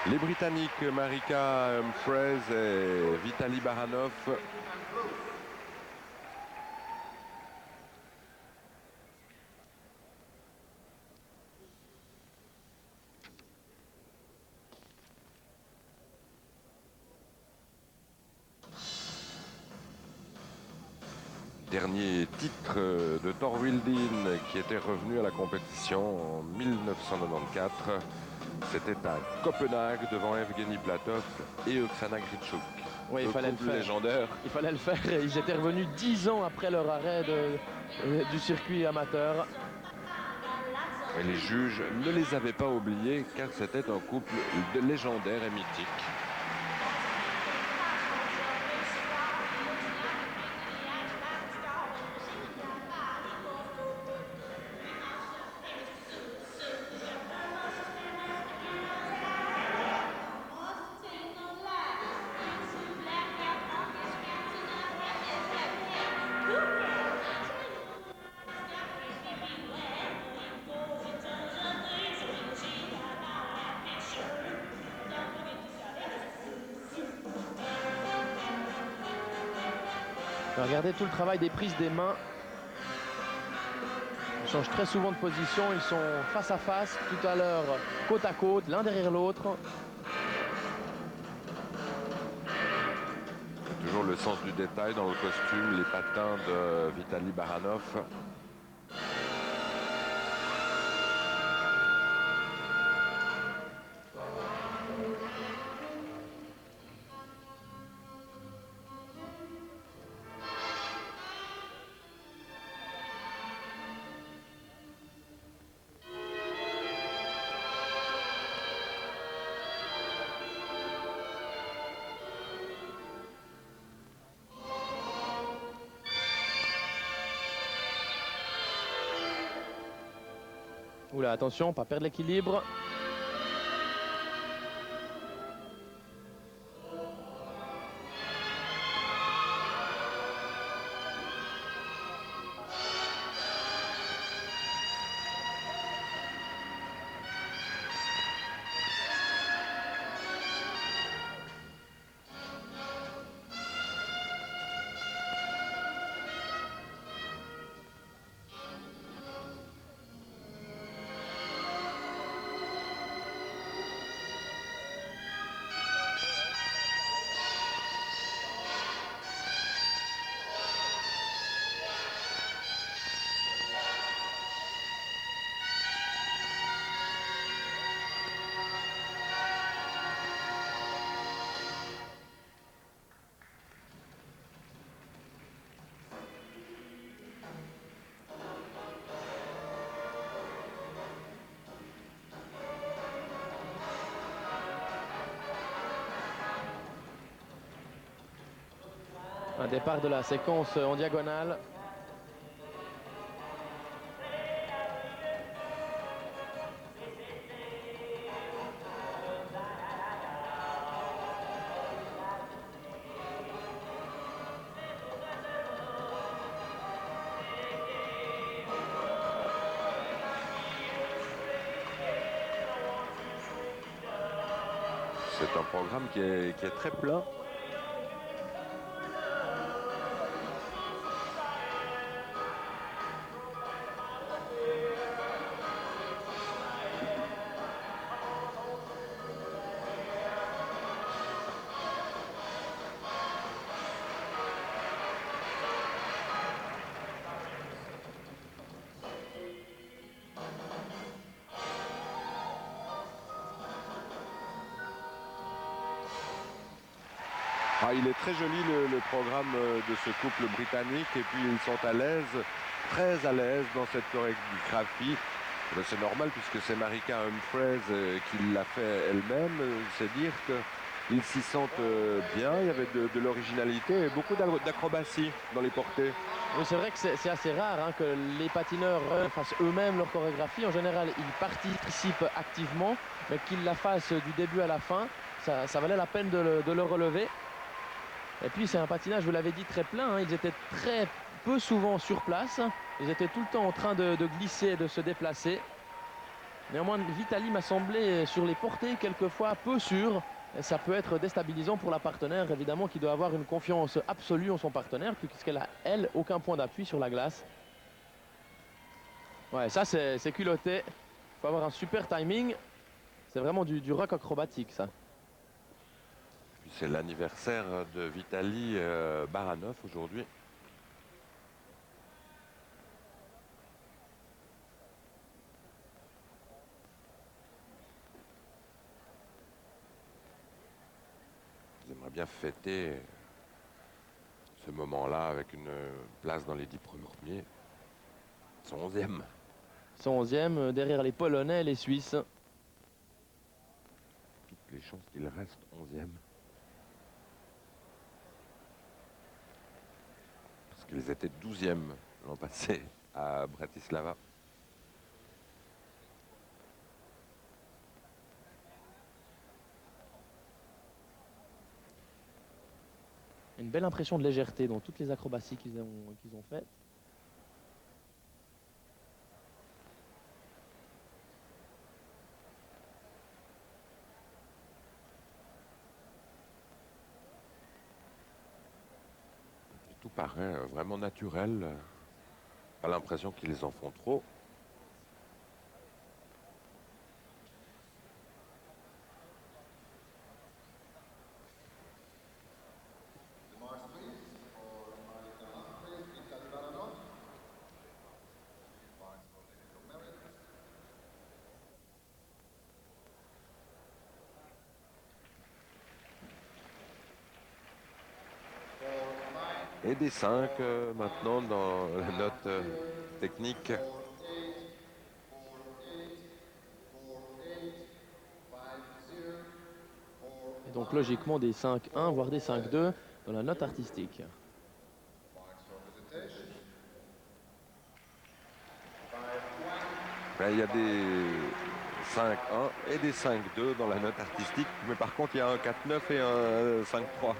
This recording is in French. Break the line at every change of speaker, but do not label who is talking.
Les Britanniques Marika Humphreys et Vitaly Baranov. Dernier titre de Thor Hildin qui était revenu à la compétition en 1994. C'était à Copenhague devant Evgeny Platov et Oksana Gritschouk.
Oui, il fallait le faire.
Légendaire.
Il fallait le faire. Ils étaient revenus 10 ans après leur arrêt du circuit amateur.
Et les juges ne les avaient pas oubliés car c'était un couple légendaire et mythique.
Regardez tout le travail des prises des mains. Ils changent très souvent de position. Ils sont face à face, tout à l'heure côte à côte, l'un derrière l'autre.
Toujours le sens du détail dans le costume, les patins de Vitaly Baranov.
Oula, attention, pas perdre l'équilibre. Un départ de la séquence en diagonale.
C'est un programme qui est très plat. Ah, il est très joli le programme de ce couple britannique et puis ils sont à l'aise, très à l'aise dans cette chorégraphie. C'est normal puisque c'est Marika Humphreys qui l'a fait elle-même. C'est dire qu'ils s'y sentent bien, il y avait de l'originalité et beaucoup d'acrobatie dans les portées.
Oui, c'est vrai que c'est assez rare hein, que les patineurs fassent eux-mêmes leur chorégraphie. En général, ils participent activement, mais qu'ils la fassent du début à la fin, ça valait la peine de le relever. Et puis c'est un patinage, vous l'avez dit, très plein. Hein. Ils étaient très peu souvent sur place. Ils étaient tout le temps en train de glisser et de se déplacer. Néanmoins, Vitali m'a semblé sur les portées quelquefois peu sûr. Et ça peut être déstabilisant pour la partenaire, évidemment, qui doit avoir une confiance absolue en son partenaire, puisqu'elle a, elle, aucun point d'appui sur la glace. Ouais, ça, c'est culotté. Il faut avoir un super timing. C'est vraiment du rock acrobatique, ça.
Puis c'est l'anniversaire de Vitali Baranov aujourd'hui. J'aimerais bien fêter ce moment-là avec une place dans les 10 premiers. Son 11e.
Son 11e, derrière les Polonais et les Suisses.
Toutes les chances qu'il reste 11e. Parce qu'ils étaient 12e l'an passé à Bratislava.
Une belle impression de légèreté dans toutes les acrobaties qu'ils ont faites.
Tout paraît vraiment naturel. Pas l'impression qu'ils en font trop. Et des 5 maintenant dans la note technique.
Et donc logiquement des 5-1, voire des 5-2 dans la note artistique.
Ben, il y a des 5-1 et des 5-2 dans la note artistique. Mais par contre, il y a un 4-9 et un 5-3.